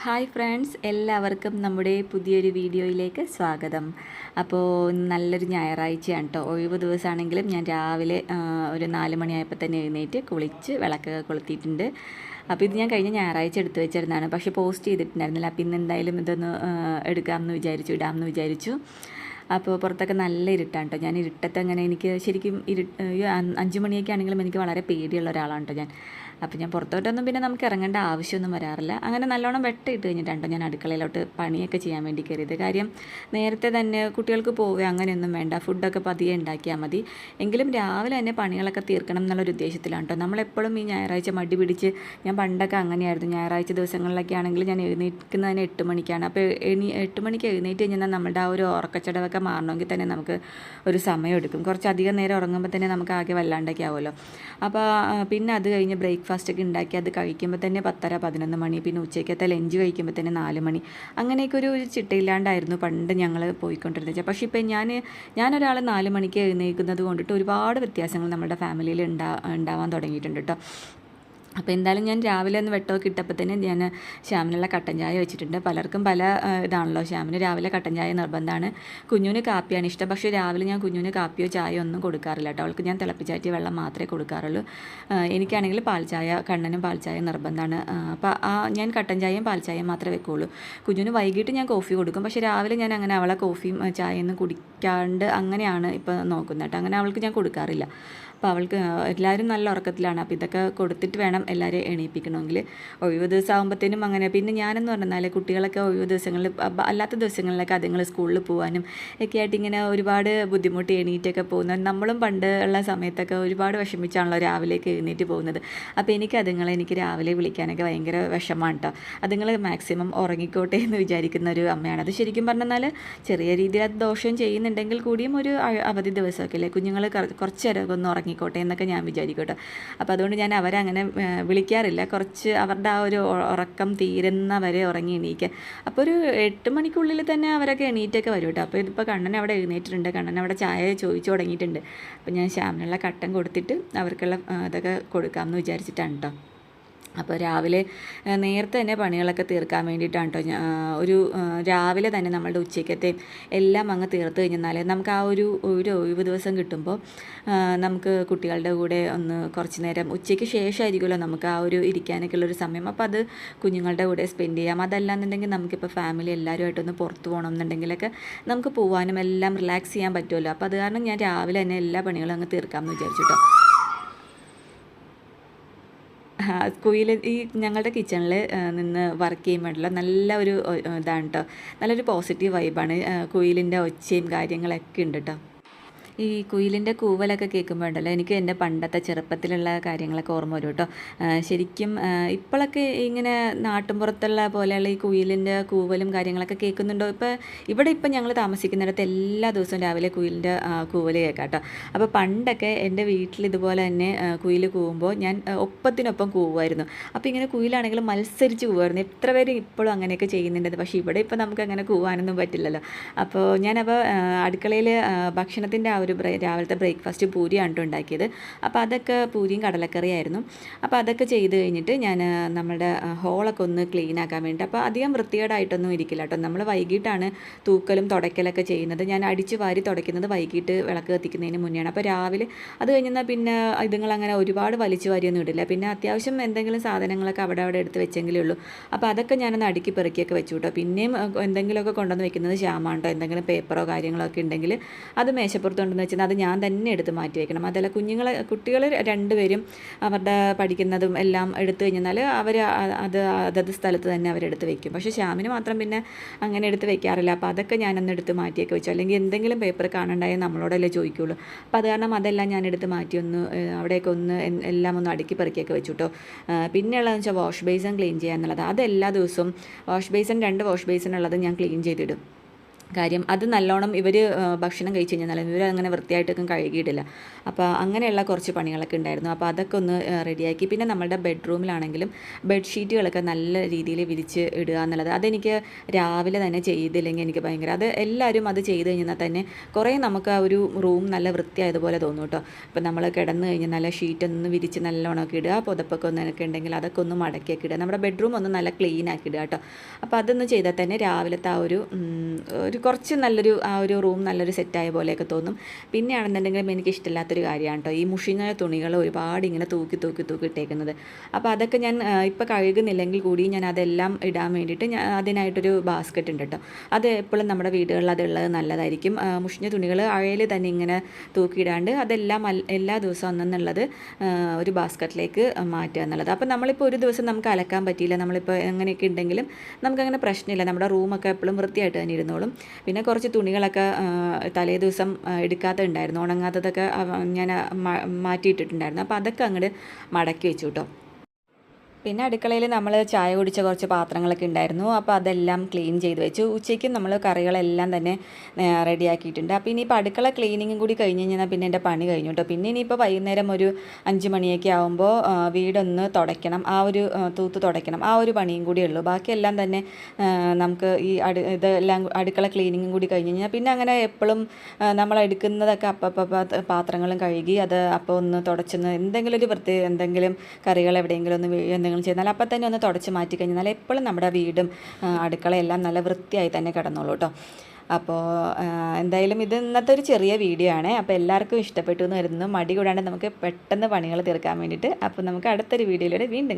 Hi friends, എല്ലാവർക്കും നമ്മുടെ പുതിയൊരു വീഡിയോയിലേക്ക് സ്വാഗതം. അപ്പോൾ നല്ലൊരു ഞായറാഴ്ചയാണ് കേട്ടോ. ഒഴിവ് ദിവസമാണെങ്കിലും ഞാൻ രാവിലെ ഒരു 4 മണിയായപ്പോൾ തന്നെ എഴുന്നേറ്റ് കുളിച്ച് വിളക്കൊക്കെ കൊളുത്തിയിട്ടുണ്ട്. അപ്പോൾ ഇത് ഞാൻ കഴിഞ്ഞ ഞായറാഴ്ച എടുത്തു വെച്ചിരുന്നതാണ്, പക്ഷേ പോസ്റ്റ് ചെയ്തിട്ടുണ്ടായിരുന്നില്ല. അപ്പോൾ ഇന്ന് എന്തായാലും ഇതൊന്ന് എടുക്കാമെന്ന് വിചാരിച്ചു, ഇടാമെന്ന് വിചാരിച്ചു. അപ്പോൾ പുറത്തൊക്കെ നല്ല ഇരുട്ടാണ് കേട്ടോ. ഞാൻ ഇരുട്ടത്ത് അങ്ങനെ എനിക്ക് ശരിക്കും 5 മണിയൊക്കെ ആണെങ്കിലും എനിക്ക് വളരെ പേടിയുള്ള ഒരാളാണ് കേട്ടോ ഞാൻ. അപ്പോൾ ഞാൻ പുറത്തോട്ടൊന്നും പിന്നെ നമുക്ക് ഇറങ്ങേണ്ട ആവശ്യമൊന്നും വരാറില്ല. അങ്ങനെ നല്ലോണം വെട്ടമിട്ട് കഴിഞ്ഞിട്ടാണ് കേട്ടോ ഞാൻ അടുക്കളയിലോട്ട് പണിയൊക്കെ ചെയ്യാൻ വേണ്ടി കയറിയത്. കാര്യം നേരത്തെ തന്നെ കുട്ടികൾക്ക് പോവുക അങ്ങനെയൊന്നും വേണ്ട, ഫുഡൊക്കെ പതിയെ ഉണ്ടാക്കിയാൽ മതി. എങ്കിലും രാവിലെ തന്നെ പണികളൊക്കെ തീർക്കണം എന്നുള്ളൊരു ഉദ്ദേശത്തിലാണ് കേട്ടോ. നമ്മളെപ്പോഴും ഈ ഞായറാഴ്ച മടി പിടിച്ച്, ഞാൻ പണ്ടൊക്കെ അങ്ങനെയായിരുന്നു. ഞായറാഴ്ച ദിവസങ്ങളിലൊക്കെ ആണെങ്കിൽ ഞാൻ എഴുന്നേൽക്കുന്നതിന് 8 മണിക്കാണ്. അപ്പോൾ 8 മണിക്ക് എഴുന്നേറ്റ് കഴിഞ്ഞാൽ നമ്മുടെ ആ ഒരു ഉറക്കച്ചടവൊക്കെ മാറണമെങ്കിൽ തന്നെ നമുക്ക് ഒരു സമയം എടുക്കും. കുറച്ചധികം നേരം ഉറങ്ങുമ്പോൾ തന്നെ നമുക്ക് ആകെ വല്ലാണ്ടൊക്കെ ആവുമല്ലോ. അപ്പോൾ പിന്നെ അത് കഴിഞ്ഞ് ബ്രേക്ക്ഫാസ്റ്റൊക്കെ ഉണ്ടാക്കി അത് കഴിക്കുമ്പോൾ തന്നെ 10-11 മണി. പിന്നെ ഉച്ചയ്ക്കത്തെ ലഞ്ച് കഴിക്കുമ്പോൾ തന്നെ 4 മണി. അങ്ങനെയൊക്കെ ഒരു ചിട്ടയില്ലാണ്ടായിരുന്നു പണ്ട് ഞങ്ങൾ പോയിക്കൊണ്ടിരുന്നത്. പക്ഷേ ഇപ്പം ഞാനൊരാൾ 4 മണിക്ക് എഴുന്നേൽക്കുന്നത് കൊണ്ടിട്ട് ഒരുപാട് വ്യത്യാസങ്ങൾ നമ്മുടെ ഫാമിലിയിൽ ഉണ്ടാവാൻ തുടങ്ങിയിട്ടുണ്ട് കേട്ടോ. അപ്പോൾ എന്തായാലും ഞാൻ രാവിലെ ഒന്ന് വെട്ടമൊക്കെ ഇട്ടപ്പോൾ തന്നെ ഞാൻ ശ്യാമിനുള്ള കട്ടൻ ചായ വെച്ചിട്ടുണ്ട്. പലർക്കും പല ഇതാണല്ലോ. ശ്യാമിന് രാവിലെ കട്ടൻ ചായ നിർബന്ധമാണ്. കുഞ്ഞുവിന് കാപ്പിയാണ് ഇഷ്ടം. പക്ഷേ രാവിലെ ഞാൻ കുഞ്ഞുവിന് കാപ്പിയോ ചായയോ ഒന്നും കൊടുക്കാറില്ല കേട്ടോ. അവൾക്ക് ഞാൻ തിളപ്പിച്ചാറ്റിയ വെള്ളം മാത്രമേ കൊടുക്കാറുള്ളൂ. എനിക്കാണെങ്കിൽ പാൽച്ചായ, കണ്ണനും പാൽച്ചായ നിർബന്ധമാണ്. അപ്പോൾ ഞാൻ കട്ടൻ ചായയും പാൽച്ചായയും മാത്രമേ വെക്കുകയുള്ളൂ. കുഞ്ഞുവിന് വൈകിട്ട് ഞാൻ കോഫി കൊടുക്കും. പക്ഷേ രാവിലെ ഞാൻ അങ്ങനെ അവളെ കോഫിയും ചായയൊന്നും കുടിക്കാണ്ട് അങ്ങനെയാണ് ഇപ്പോൾ നോക്കുന്നത് കേട്ടോ. അങ്ങനെ അവൾക്ക് ഞാൻ കൊടുക്കാറില്ല. അപ്പോൾ അവൾക്ക് എല്ലാവരും നല്ല ഉറക്കത്തിലാണ്. അപ്പോൾ ഇതൊക്കെ കൊടുത്തിട്ട് വേണം എല്ലാവരെയും എണീപ്പിക്കണമെങ്കിൽ. ഒഴിവ് ദിവസം ആകുമ്പോഴത്തേനും അങ്ങനെ. പിന്നെ ഞാനെന്ന് പറഞ്ഞാൽ കുട്ടികളൊക്കെ ഒഴിവ് ദിവസങ്ങളിൽ, അല്ലാത്ത ദിവസങ്ങളിലൊക്കെ അതുങ്ങൾ സ്കൂളിൽ പോകാനും ഒക്കെ ആയിട്ട് ഇങ്ങനെ ഒരുപാട് ബുദ്ധിമുട്ടി എണീറ്റൊക്കെ പോകുന്നത്. നമ്മളും പണ്ട് ഉള്ള സമയത്തൊക്കെ ഒരുപാട് വിഷമിച്ചാണല്ലോ രാവിലേക്ക് എഴുന്നേറ്റ് പോകുന്നത്. അപ്പോൾ എനിക്ക് രാവിലെ വിളിക്കാനൊക്കെ ഭയങ്കര വിഷമമാണ് കേട്ടോ. അതുങ്ങൾ മാക്സിമം ഉറങ്ങിക്കോട്ടെ എന്ന് വിചാരിക്കുന്ന ഒരു അമ്മയാണ്. അത് ശരിക്കും പറഞ്ഞാൽ ചെറിയ രീതിയിൽ അത് ദോഷം ചെയ്യുന്നുണ്ടെങ്കിൽ കൂടിയും ഒരു അവധി ദിവസമൊക്കെ അല്ലേ, കുഞ്ഞുങ്ങൾ കുറച്ച് നേരമൊക്കെ ഒന്ന് ഉറങ്ങിക്കോട്ടെ എന്നൊക്കെ ഞാൻ വിചാരിക്കട്ടെ. അപ്പോൾ അതുകൊണ്ട് ഞാൻ അവരങ്ങനെ വിളിക്കാറില്ല. കുറച്ച് അവരുടെ ആ ഒരു ഉറക്കം തീരുന്നവരെ ഉറങ്ങി എണീക്കുക. അപ്പോൾ ഒരു 8 മണിക്കുള്ളിൽ തന്നെ അവരൊക്കെ എണീറ്റൊക്കെ വരും കേട്ടോ. അപ്പോൾ ഇതിപ്പോൾ കണ്ണൻ അവിടെ എഴുന്നേറ്റിട്ടുണ്ട്. കണ്ണൻ അവിടെ ചായ ചോദിച്ചു തുടങ്ങിയിട്ടുണ്ട്. അപ്പോൾ ഞാൻ ശ്യാമിനുള്ള കട്ടൻ കൊടുത്തിട്ട് അവർക്കുള്ള ഇതൊക്കെ കൊടുക്കാമെന്ന് വിചാരിച്ചിട്ടാണ് കേട്ടോ. അപ്പോൾ രാവിലെ നേരത്തെ തന്നെ പണികളൊക്കെ തീർക്കാൻ വേണ്ടിയിട്ടാണ് കേട്ടോ. രാവിലെ തന്നെ നമ്മളുടെ ഉച്ചയ്ക്കത്തെ എല്ലാം അങ്ങ് തീർത്ത് കഴിഞ്ഞാൽ നമുക്ക് ആ ഒരു ഒഴിവ് ദിവസം കിട്ടുമ്പോൾ നമുക്ക് കുട്ടികളുടെ കൂടെ ഒന്ന് കുറച്ച് നേരം ഉച്ചയ്ക്ക് ശേഷമായിരിക്കുമല്ലോ നമുക്ക് ആ ഒരു ഇരിക്കാനൊക്കെ ഉള്ളൊരു സമയം. അപ്പോൾ അത് കുഞ്ഞുങ്ങളുടെ കൂടെ സ്പെൻഡ് ചെയ്യാം. അതല്ലാന്നുണ്ടെങ്കിൽ നമുക്കിപ്പോൾ ഫാമിലി എല്ലാവരുമായിട്ടൊന്ന് പുറത്ത് പോകണം എന്നുണ്ടെങ്കിലൊക്കെ നമുക്ക് പോകാനും എല്ലാം റിലാക്സ് ചെയ്യാൻ പറ്റുമല്ലോ. അപ്പോൾ അത് കാരണം ഞാൻ രാവിലെ തന്നെ എല്ലാ പണികളും അങ്ങ് തീർക്കാമെന്ന് വിചാരിച്ചു കേട്ടോ. ഈ ഞങ്ങളുടെ കിച്ചണിൽ നിന്ന് വർക്ക് ചെയ്യുമ്പോഴുള്ള നല്ല ഒരു ഇതാണ് കേട്ടോ. നല്ലൊരു പോസിറ്റീവ് വൈബാണ്. കുയിലിൻ്റെ ഒച്ചയും കാര്യങ്ങളൊക്കെ ഉണ്ട് കേട്ടോ. ഈ കുയിലിൻ്റെ കൂവലൊക്കെ കേൾക്കുമ്പോൾ ഉണ്ടല്ലോ, എനിക്ക് എൻ്റെ പണ്ടത്തെ ചെറുപ്പത്തിലുള്ള കാര്യങ്ങളൊക്കെ ഓർമ്മ വരും കേട്ടോ. ശരിക്കും ഇപ്പോഴൊക്കെ ഇങ്ങനെ നാട്ടിൻപുറത്തുള്ള പോലെയുള്ള ഈ കുയിലിൻ്റെ കൂവലും കാര്യങ്ങളൊക്കെ കേൾക്കുന്നുണ്ടോ? ഇപ്പം ഞങ്ങൾ താമസിക്കുന്നിടത്ത് എല്ലാ ദിവസവും രാവിലെ കുയിലിൻ്റെ കൂവൽ കേൾക്കാം കേട്ടോ. അപ്പോൾ പണ്ടൊക്കെ എൻ്റെ വീട്ടിൽ ഇതുപോലെ തന്നെ കുയിൽ കൂവുമ്പോൾ ഞാൻ ഒപ്പത്തിനൊപ്പം കൂവുമായിരുന്നു. അപ്പോൾ ഇങ്ങനെ കുയിലാണെങ്കിൽ മത്സരിച്ച് കൂവുമായിരുന്നു. എത്ര പേര് ഇപ്പോഴും അങ്ങനെയൊക്കെ ചെയ്യുന്നുണ്ട്. പക്ഷേ ഇവിടെ ഇപ്പോൾ നമുക്ക് അങ്ങനെ കൂവാനൊന്നും പറ്റില്ലല്ലോ. അപ്പോൾ ഞാനപ്പോൾ അടുക്കളയിൽ ഭക്ഷണത്തിൻ്റെ രാവിലത്തെ ബ്രേക്ക്ഫാസ്റ്റ് പൂരിയാണ് ഉണ്ടാക്കിയത്. അപ്പോൾ അതൊക്കെ പൂരിയും കടലക്കറിയായിരുന്നു. അപ്പോൾ അതൊക്കെ ചെയ്ത് കഴിഞ്ഞിട്ട് ഞാൻ നമ്മുടെ ഹോളൊക്കെ ഒന്ന് ക്ലീൻ ആക്കാൻ വേണ്ടി, അപ്പോൾ അധികം വൃത്തികേടായിട്ടൊന്നും ഇരിക്കില്ല കേട്ടോ. നമ്മൾ വൈകിട്ടാണ് തൂക്കലും തുടയ്ക്കലൊക്കെ ചെയ്യുന്നത്. ഞാൻ അടിച്ച് വാരി തുടയ്ക്കുന്നത് വൈകിട്ട് വിളക്ക് കത്തിക്കുന്നതിന് മുന്നെയാണ്. അപ്പോൾ രാവിലെ അത് കഴിഞ്ഞാൽ പിന്നെ ഇതുങ്ങളങ്ങനെ ഒരുപാട് വലിച്ചു വാരിയൊന്നും ഇടില്ല. പിന്നെ അത്യാവശ്യം എന്തെങ്കിലും സാധനങ്ങളൊക്കെ അവിടെ എടുത്ത് വെച്ചെങ്കിലേ ഉള്ളൂ. അപ്പോൾ അതൊക്കെ ഞാനൊന്ന് അടുക്കി പെറുക്കിയൊക്കെ വെച്ചു കേട്ടോ. പിന്നെയും എന്തെങ്കിലുമൊക്കെ കൊണ്ടുവന്ന് വെക്കുന്നത് ശ്യാമാണ് കേട്ടോ. എന്തെങ്കിലും പേപ്പറോ കാര്യങ്ങളൊക്കെ ഉണ്ടെങ്കിൽ അത് മേശപ്പുറത്ത് കൊണ്ടുവന്ന് വെച്ചാൽ അത് ഞാൻ തന്നെ എടുത്ത് മാറ്റി വയ്ക്കണം. അതല്ല കുട്ടികൾ 2 പേരും അവരുടെ പഠിക്കുന്നതും എല്ലാം എടുത്തു കഴിഞ്ഞാൽ അവർ അതത് സ്ഥലത്ത് തന്നെ അവരെടുത്ത് വെക്കും. പക്ഷേ ശ്യാമിന് മാത്രം പിന്നെ അങ്ങനെ എടുത്ത് വെക്കാറില്ല. അപ്പോൾ അതൊക്കെ ഞാനൊന്ന് എടുത്ത് മാറ്റിയൊക്കെ വെച്ചു. അല്ലെങ്കിൽ എന്തെങ്കിലും പേപ്പർ കാണണ്ടായാൽ നമ്മളോടല്ലേ ചോദിക്കുകയുള്ളൂ. അപ്പോൾ അത് കാരണം അതെല്ലാം ഞാനെടുത്ത് മാറ്റി അവിടെയൊക്കെ എല്ലാം ഒന്ന് അടുക്കി പെറുക്കിയൊക്കെ വെച്ചു കേട്ടോ. പിന്നെയുള്ളതെന്ന് വെച്ചാൽ വാഷ് ബേസിൻ ക്ലീൻ ചെയ്യുക എന്നുള്ളത്. അതെല്ലാ ദിവസവും വാഷ് ബേസിൻ 2 വാഷ് ബേസിൻ ഉള്ളത് ഞാൻ ക്ലീൻ ചെയ്തിടും. കാര്യം അത് നല്ലോണം ഇവർ ഭക്ഷണം കഴിച്ച് കഴിഞ്ഞാൽ ഇവർ അങ്ങനെ വൃത്തിയായിട്ടൊക്കെ കഴുകിയിട്ടില്ല. അപ്പോൾ അങ്ങനെയുള്ള കുറച്ച് പണികളൊക്കെ ഉണ്ടായിരുന്നു. അപ്പോൾ അതൊക്കെ ഒന്ന് റെഡിയാക്കി. പിന്നെ നമ്മുടെ ബെഡ്റൂമിലാണെങ്കിലും ബെഡ്ഷീറ്റുകളൊക്കെ നല്ല രീതിയിൽ വിരിച്ച് ഇടുക എന്നുള്ളത് അതെനിക്ക് രാവിലെ തന്നെ ചെയ്തില്ലെങ്കിൽ എനിക്ക് ഭയങ്കര അത് എല്ലാവരും അത് ചെയ്ത് കഴിഞ്ഞാൽ തന്നെ കുറേ നമുക്ക് ആ ഒരു റൂം നല്ല വൃത്തിയായതുപോലെ തോന്നും കേട്ടോ. ഇപ്പം നമ്മൾ കിടന്ന് കഴിഞ്ഞാൽ നല്ല ഷീറ്റൊന്ന് വിരിച്ച് നല്ലോണമൊക്കെ ഇടുക, പുതപ്പൊക്കെ ഒന്നൊക്കെ ഉണ്ടെങ്കിൽ അതൊക്കെ ഒന്ന് മടക്കിയൊക്കെ ഇടുക, നമ്മുടെ ബെഡ്റൂം ഒന്ന് നല്ല ക്ലീൻ ആക്കി ഇടുക കേട്ടോ. അപ്പോൾ അതൊന്ന് ചെയ്താൽ തന്നെ രാവിലത്തെ ആ ഒരു കുറച്ച് നല്ലൊരു ആ ഒരു റൂം നല്ലൊരു സെറ്റായ പോലെയൊക്കെ തോന്നും. പിന്നെയാണെന്നുണ്ടെങ്കിലും എനിക്ക് ഇഷ്ടമില്ലാത്തൊരു കാര്യമാണ് കേട്ടോ ഈ മുഷിഞ്ഞ തുണികൾ ഒരുപാട് ഇങ്ങനെ തൂക്കി ഇട്ടേക്കുന്നത്. അപ്പോൾ അതൊക്കെ ഞാൻ ഇപ്പോൾ കഴുകുന്നില്ലെങ്കിൽ കൂടി ഞാൻ അതെല്ലാം ഇടാൻ വേണ്ടിയിട്ട് അതിനായിട്ടൊരു ബാസ്ക്കറ്റ് ഉണ്ട് കേട്ടോ. അത് എപ്പോഴും നമ്മുടെ വീടുകളിൽ അതുള്ളത് നല്ലതായിരിക്കും. മുഷിഞ്ഞ തുണികൾ അഴയിൽ തന്നെ ഇങ്ങനെ തൂക്കിയിടാണ്ട് അതെല്ലാം എല്ലാ ദിവസവും അന്നെന്നുള്ളത് ഒരു ബാസ്ക്കറ്റിലേക്ക് മാറ്റുക എന്നുള്ളത്. അപ്പോൾ നമ്മളിപ്പോൾ ഒരു ദിവസം നമുക്ക് അലക്കാൻ പറ്റിയില്ല, നമ്മളിപ്പോൾ എങ്ങനെയൊക്കെ ഉണ്ടെങ്കിലും നമുക്കങ്ങനെ പ്രശ്നമില്ല, നമ്മുടെ റൂമൊക്കെ എപ്പോഴും വൃത്തിയായിട്ട് തന്നെ ഇരുന്നോളും. പിന്നെ കുറച്ച് തുണികളൊക്കെ തലേ ദിവസം എടുക്കാത്തതുണ്ടായിരുന്നു, ഉണങ്ങാത്തതൊക്കെ ഞാൻ മാറ്റിയിട്ടിട്ടുണ്ടായിരുന്നു. അപ്പോൾ അതൊക്കെ അങ്ങോട്ട് മടക്കി വെച്ചു കേട്ടോ. പിന്നെ അടുക്കളയിൽ നമ്മൾ ചായ കുടിച്ച കുറച്ച് പാത്രങ്ങളൊക്കെ ഉണ്ടായിരുന്നു. അപ്പോൾ അതെല്ലാം ക്ലീൻ ചെയ്ത് വെച്ചു. ഉച്ചയ്ക്കും നമ്മൾ കറികളെല്ലാം തന്നെ റെഡിയാക്കിയിട്ടുണ്ട്. അപ്പോൾ ഇനിയിപ്പോൾ അടുക്കള ക്ലീനിങ്ങും കൂടി കഴിഞ്ഞ് കഴിഞ്ഞാൽ പിന്നെ എൻ്റെ പണി കഴിഞ്ഞു കേട്ടോ. പിന്നെ ഇനിയിപ്പോൾ വൈകുന്നേരം ഒരു 5 മണിയൊക്കെ ആകുമ്പോൾ വീടൊന്ന് തുടയ്ക്കണം, ആ ഒരു തൂത്ത് തുടയ്ക്കണം, ആ ഒരു പണിയും കൂടി ഉള്ളൂ. ബാക്കിയെല്ലാം തന്നെ നമുക്ക് ഈ ഇതെല്ലാം അടുക്കള ക്ലീനിങ്ങും കൂടി കഴിഞ്ഞ് കഴിഞ്ഞാൽ പിന്നെ അങ്ങനെ എപ്പോഴും നമ്മൾ എടുക്കുന്നതൊക്കെ പാത്രങ്ങളും കഴുകി അത് അപ്പോൾ ഒന്ന് തുടച്ചൊന്ന് എന്തെങ്കിലും ഒരു എന്തെങ്കിലും കറികൾ എവിടെയെങ്കിലും ഒന്ന് എന്തെങ്കിലും ചെയ്താൽ അപ്പം തന്നെ ഒന്ന് തുടച്ച് മാറ്റി കഴിഞ്ഞാൽ എപ്പോഴും നമ്മുടെ വീടും അടുക്കളയെല്ലാം നല്ല വൃത്തിയായി തന്നെ കിടന്നോളൂ കേട്ടോ. അപ്പോൾ എന്തായാലും ഇത് ഇന്നത്തെ ഒരു ചെറിയ വീഡിയോ ആണ്. അപ്പോൾ എല്ലാവർക്കും ഇഷ്ടപ്പെട്ടു എന്ന് വരുന്നു. മടി കൂടാണ്ട് നമുക്ക് പെട്ടെന്ന് പണികൾ തീർക്കാൻ വേണ്ടിയിട്ട്. അപ്പോൾ നമുക്ക് അടുത്തൊരു വീഡിയോയിലൂടെ വീണ്ടും